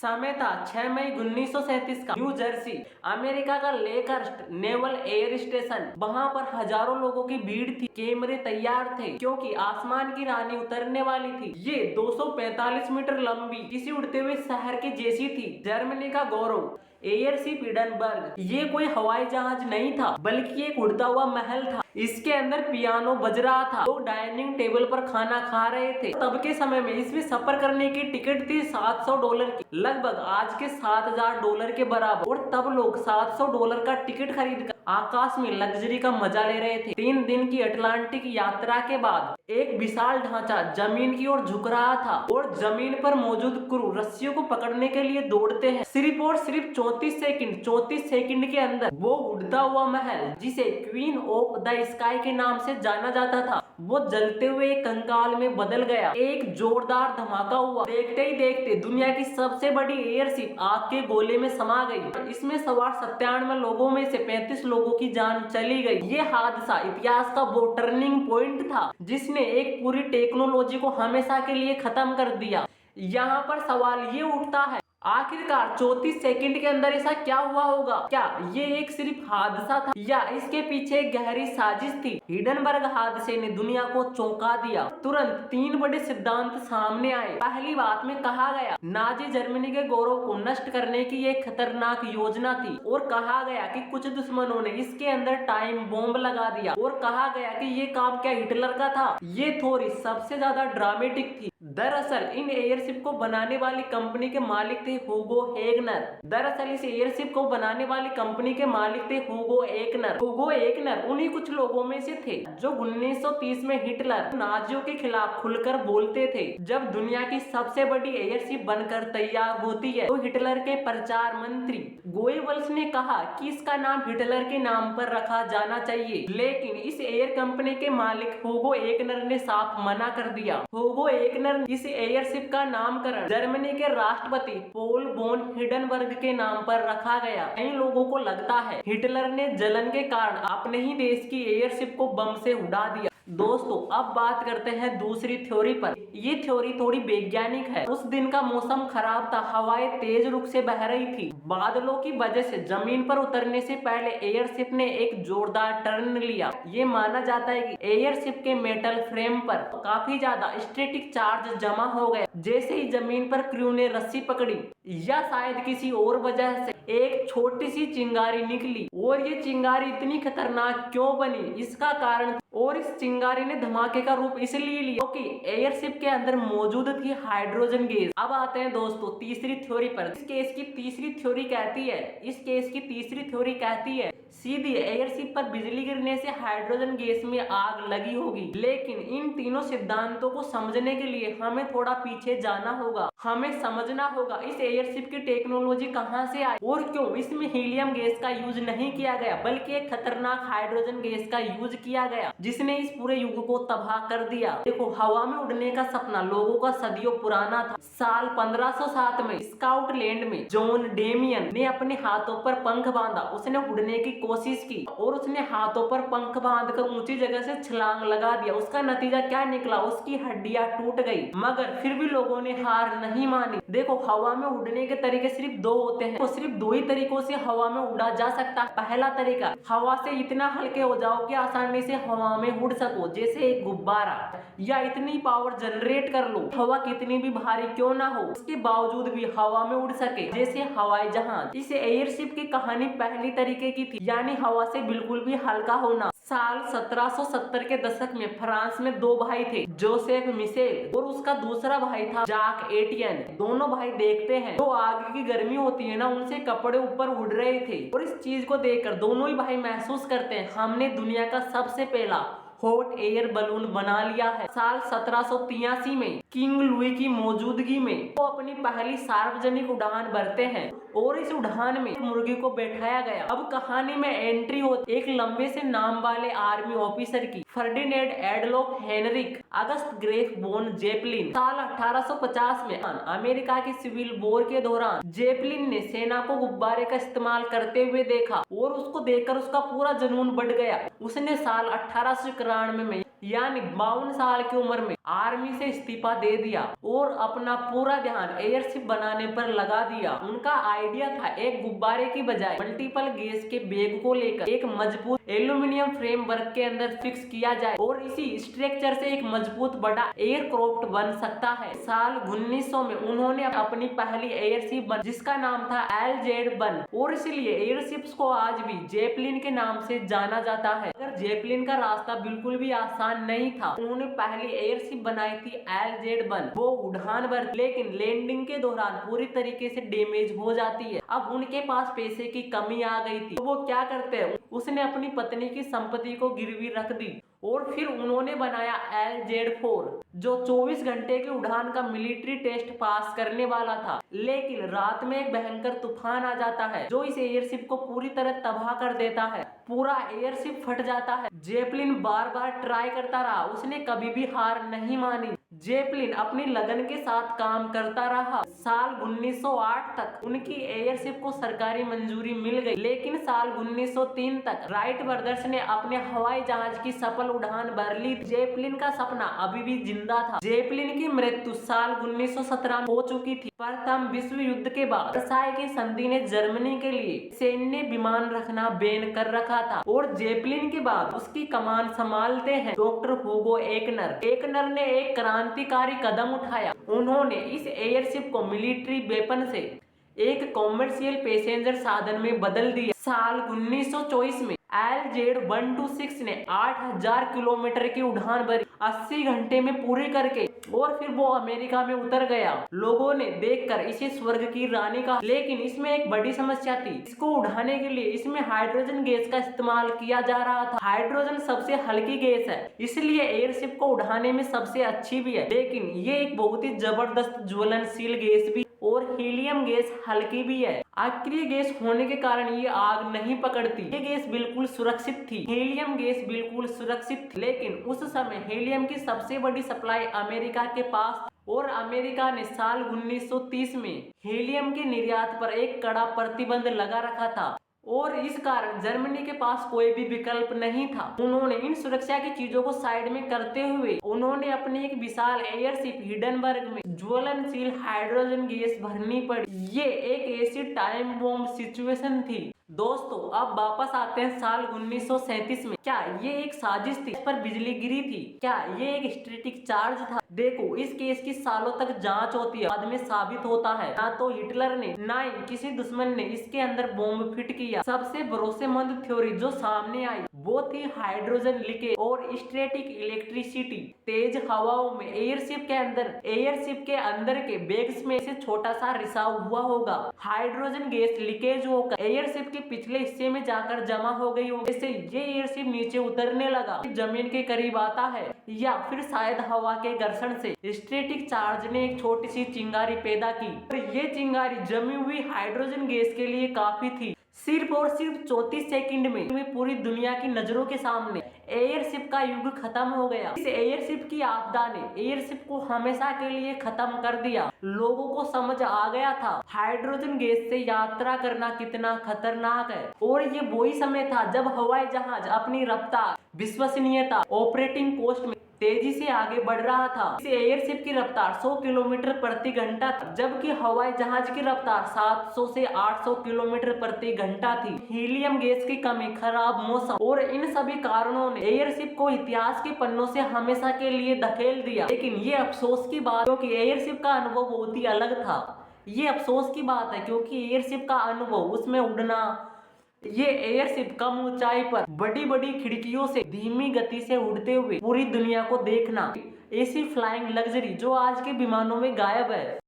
समय था 6 मई 1937 का न्यू जर्सी, अमेरिका का लेकहर्स्ट नेवल एयर स्टेशन। वहां पर हजारों लोगों की भीड़ थी, कैमरे तैयार थे क्योंकि आसमान की रानी उतरने वाली थी। ये 245 मीटर लंबी किसी उड़ते हुए शहर की जैसी थी। जर्मनी का गौरव एयरशिप हिडनबर्ग। ये कोई हवाई जहाज नहीं था बल्कि एक उड़ता हुआ महल था। इसके अंदर पियानो बज रहा था, लोग डाइनिंग टेबल पर खाना खा रहे थे। तब के समय में इसमें सफर करने की टिकट थी $700 की, लगभग आज के $7000 के बराबर। और तब लोग $700 का टिकट खरीद कर आकाश में लग्जरी का मजा ले रहे थे। 3 दिन की अटलांटिक यात्रा के बाद एक विशाल ढांचा जमीन की ओर झुक रहा था और जमीन पर मौजूद क्रू रस्सियों को पकड़ने के लिए दौड़ते हैं। सिर्फ और सिर्फ 34 सेकंड के अंदर वो उड़ता हुआ महल, जिसे क्वीन ऑफ द स्काई के नाम से जाना जाता था, वो जलते हुए एक कंकाल में बदल गया। एक जोरदार धमाका हुआ, देखते ही देखते दुनिया की सबसे बड़ी एयरशिप आग के गोले में समा गई। इसमें सवार 97 लोगों में से 35 लोगों की जान चली गई। ये हादसा इतिहास का वो टर्निंग पॉइंट था जिसने एक पूरी टेक्नोलॉजी को हमेशा के लिए खत्म कर दिया। यहाँ पर सवाल ये उठता है, आखिरकार 34 सेकंड के अंदर ऐसा क्या हुआ होगा? क्या ये एक सिर्फ हादसा था या इसके पीछे एक गहरी साजिश थी? हिडनबर्ग हादसे ने दुनिया को चौंका दिया। तुरंत 3 बड़े सिद्धांत सामने आए। पहली बात में कहा गया नाजी जर्मनी के गौरव को नष्ट करने की एक खतरनाक योजना थी, और कहा गया कि कुछ दुश्मनों ने इसके अंदर टाइम बॉम्ब लगा दिया, और कहा गया कि ये काम क्या हिटलर का था? ये थ्योरी सबसे ज्यादा ड्रामेटिक थी। दरअसल इन एयरशिप को बनाने वाली कंपनी के मालिक थे हुगो एग्नर। दरअसल इस एयरशिप को बनाने वाली कंपनी के मालिक थे हुगो एग्नर। हुगो एग्नर उन्हीं कुछ लोगों में से थे जो 1930 में हिटलर नाजियों के खिलाफ खुलकर बोलते थे। जब दुनिया की सबसे बड़ी एयरशिप बनकर तैयार होती है तो हिटलर के प्रचार मंत्री गोएबल्स ने कहा कि इसका नाम हिटलर के नाम पर रखा जाना चाहिए, लेकिन इस एयर कंपनी के मालिक हुगो एग्नर ने साफ मना कर दिया। हुगो एग्नर इस एयरशिप का नामकरण जर्मनी के राष्ट्रपति पोल बोन हिडनबर्ग के नाम पर रखा गया। कई लोगों को लगता है हिटलर ने जलन के कारण अपने ही देश की एयरशिप को बम से उड़ा दिया। दोस्तों अब बात करते हैं दूसरी थ्योरी पर। ये थ्योरी थोड़ी वैज्ञानिक है। उस दिन का मौसम खराब था, हवाएं तेज रुख से बह रही थी। बादलों की वजह से जमीन पर उतरने से पहले एयरशिप ने एक जोरदार टर्न लिया। ये माना जाता है कि एयरशिप के मेटल फ्रेम पर काफी ज्यादा स्टैटिक चार्ज जमा हो गया। जैसे ही जमीन पर क्रू ने रस्सी पकड़ी या शायद किसी और वजह से एक छोटी सी चिंगारी निकली, और ये चिंगारी इतनी खतरनाक क्यों बनी इसका कारण, और इस चिंगारी ने धमाके का रूप इसलिए लिया क्योंकि एयरशिप के अंदर मौजूद थी हाइड्रोजन गैस। अब आते हैं दोस्तों तीसरी थ्योरी पर। इस केस की तीसरी थ्योरी कहती है सीधी एयरशिप पर बिजली गिरने से हाइड्रोजन गैस में आग लगी होगी। लेकिन इन तीनों सिद्धांतों को समझने के लिए हमें थोड़ा पीछे जाना होगा। हमें समझना होगा इस एयरशिप की टेक्नोलॉजी कहां से आई और क्यों इसमें हीलियम गैस का यूज नहीं किया गया बल्कि एक खतरनाक हाइड्रोजन गैस का यूज किया गया, जिसने इस पूरे युग को तबाह कर दिया। देखो हवा में उड़ने का सपना लोगों का सदियों पुराना था। साल 1507 में स्काउटलैंड में जॉन डेमियन ने अपने हाथों पर पंख बांधा। उसने उड़ने की कोशिश की और उसने हाथों पर पंख बांधकर ऊंची जगह से छलांग लगा दिया। उसका नतीजा क्या निकला? उसकी हड्डियां टूट गई, मगर फिर भी लोगों ने हार नहीं मानी। देखो हवा में उड़ने के तरीके सिर्फ 2 होते हैं, तो सिर्फ 2 ही तरीकों से हवा में उड़ा जा सकता है। पहला तरीका, हवा से इतना हल्के हो जाओ कि आसानी से हवा में उड़ सको जैसे एक गुब्बारा, या इतनी पावर जनरेट कर लो हवा कितनी भी भारी क्यों ना हो उसके बावजूद भी हवा में उड़ सके जैसे हवाई जहाज। इस एयरशिप की कहानी पहली तरीके की थी, यानी हवा से बिल्कुल भी हल्का होना। साल 1770 के दशक में फ्रांस में 2 भाई थे, जोसेफ मिशेल और उसका दूसरा भाई था जाक एटियन। दोनों भाई देखते हैं तो आग की गर्मी होती है ना, उनसे कपड़े ऊपर उड़ रहे थे, और इस चीज को देखकर दोनों ही भाई महसूस करते हैं हमने दुनिया का सबसे पहला हॉट एयर बलून बना लिया है। साल 1783 में किंग लुई की मौजूदगी में वो अपनी पहली सार्वजनिक उड़ान भरते हैं, और इस उड़ान में मुर्गी को बैठाया गया। अब कहानी में एंट्री होती एक लंबे से नाम वाले आर्मी ऑफिसर की, फर्डिनेंड एडोल्फ हेनरिक अगस्त ग्रेफ बोन जेपलिन। साल 1850 में अमेरिका की सिविल वॉर के दौरान जेपलिन ने सेना को गुब्बारे का इस्तेमाल करते हुए देखा, और उसको देखकर उसका पूरा जुनून बढ़ गया। उसने साल 1893 में यानी 52 साल की उम्र में आर्मी से इस्तीफा दे दिया और अपना पूरा ध्यान एयरशिप बनाने पर लगा दिया। उनका आइडिया था एक गुब्बारे की बजाय मल्टीपल गैस के बैग को लेकर एक मजबूत एल्यूमिनियम फ्रेमवर्क के अंदर फिक्स किया जाए और इसी स्ट्रक्चर से एक मजबूत बड़ा एयरक्राफ्ट बन सकता है। साल 1900 में उन्होंने अपनी पहली एयरशिप बन जिसका नाम था LZ-1 और इसलिए एयरशिप्स को आज भी जेपलिन के नाम से जाना जाता है। अगर जेपलिन का रास्ता बिल्कुल भी आसान नहीं था, उन्होंने पहली एयरशिप बनाई थी LZ-1। वो उड़ान भर लेकिन लैंडिंग के दौरान पूरी तरीके से डैमेज हो जाती है। अब उनके पास पैसे की कमी आ गई थी, तो वो क्या करते हैं, उसने अपनी पत्नी की संपत्ति को गिरवी रख दी और फिर उन्होंने बनाया LZ-4 जो 24 घंटे की उड़ान का मिलिट्री टेस्ट पास करने वाला था। लेकिन रात में एक भयंकर तूफान आ जाता है जो इस एयरशिप को पूरी तरह तबाह कर देता है। पूरा एयरशिप फट जाता है। जेपलिन बार बार ट्राई करता रहा, उसने कभी भी हार नहीं मानी। जेपलिन अपनी लगन के साथ काम करता रहा। साल 1908 तक उनकी एयरशिप को सरकारी मंजूरी मिल गई, लेकिन साल 1903 तक राइट ब्रदर्स ने अपने हवाई जहाज की सफल उड़ान भर ली। जेपलिन का सपना अभी भी जिंदा था। जेपलिन की मृत्यु साल 1917 में हो चुकी थी। प्रथम विश्व युद्ध के बाद वर्साई की संधि ने जर्मनी के लिए सैन्य विमान रखना बैन कर रखा था और जेपलिन के बाद उसकी कमान संभालते हैं डॉक्टर हुगो एकनर। एकनर ने एक क्रांतिकारी कदम उठाया। उन्होंने इस एयरशिप को मिलिट्री वेपन से एक कॉमर्शियल पैसेंजर साधन में बदल दिया। साल 1924 में LZ-126 ने 8000 किलोमीटर की उड़ान भरी 80 घंटे में पूरी करके और फिर वो अमेरिका में उतर गया। लोगों ने देखकर इसे स्वर्ग की रानी कहा, लेकिन इसमें एक बड़ी समस्या थी। इसको उड़ाने के लिए इसमें हाइड्रोजन गैस का इस्तेमाल किया जा रहा था। हाइड्रोजन सबसे हल्की गैस है, इसलिए एयरशिप को उड़ाने में सबसे अच्छी भी है, लेकिन ये एक बहुत ही जबरदस्त ज्वलनशील गैस भी और हीलियम गैस हल्की भी है। अक्रिय गैस होने के कारण ये आग नहीं पकड़ती। ये गैस बिल्कुल सुरक्षित थी। हीलियम गैस बिल्कुल सुरक्षित थी, लेकिन उस समय हीलियम की सबसे बड़ी सप्लाई अमेरिका के पास और अमेरिका ने साल 1930 में हीलियम के निर्यात पर एक कड़ा प्रतिबंध लगा रखा था और इस कारण जर्मनी के पास कोई भी विकल्प नहीं था। उन्होंने इन सुरक्षा की चीजों को साइड में करते हुए उन्होंने अपनी एक विशाल एयरशिप हिडनबर्ग में ज्वलनशील हाइड्रोजन गैस भरनी पड़ी। ये एक ऐसी टाइम बॉम्ब सिचुएशन थी। दोस्तों अब वापस आते हैं साल 1937 में। क्या ये एक साजिश थी, इस पर बिजली गिरी थी? क्या ये एक स्टैटिक चार्ज था? देखो, इस केस की सालों तक जांच होती है, बाद में साबित होता है ना तो हिटलर ने ना ही किसी दुश्मन ने इसके अंदर बॉम्ब फिट किया। सबसे भरोसेमंद थ्योरी जो सामने आई वो थी हाइड्रोजन लीकेज और स्टैटिक इलेक्ट्रिसिटी। तेज हवाओं में एयरशिप के अंदर के बैग्स में से छोटा सा रिसाव हुआ होगा। हाइड्रोजन गैस लीकेज होकर एयरशिप के पिछले हिस्से में जाकर जमा हो गई होगी। जैसे ये एयरशिप नीचे उतरने लगा, जमीन के करीब आता है, या फिर शायद हवा के घर्षण से स्टैटिक चार्ज ने एक छोटी सी चिंगारी पैदा की और ये चिंगारी जमी हुई हाइड्रोजन गैस के लिए काफी थी। सिर्फ और सिर्फ 34 सेकंड में पूरी दुनिया की नजरों के सामने एयरशिप का युग खत्म हो गया। इस एयरशिप की आपदा ने एयरशिप को हमेशा के लिए खत्म कर दिया। लोगों को समझ आ गया था हाइड्रोजन गैस से यात्रा करना कितना खतरनाक है और ये वही समय था जब हवाई जहाज अपनी रफ्तार, विश्वसनीयता, ऑपरेटिंग कॉस्ट में तेजी से आगे बढ़ रहा था। इस एयरशिप की रफ्तार 100 किलोमीटर प्रति घंटा थी, जबकि हवाई जहाज की रफ्तार 700 से 800 किलोमीटर प्रति घंटा थी। हीलियम गैस की कमी, खराब मौसम और इन सभी कारणों ने एयरशिप को इतिहास के पन्नों से हमेशा के लिए धकेल दिया। लेकिन ये अफसोस की बात, क्योंकि एयरशिप का अनुभव बहुत ही अलग था। ये अफसोस की बात है क्योंकि एयरशिप का अनुभव, उसमें उड़ना, ये एयरशिप कम ऊंचाई पर बड़ी बड़ी खिड़कियों से धीमी गति से उड़ते हुए पूरी दुनिया को देखना, ऐसी फ्लाइंग लग्जरी जो आज के विमानों में गायब है।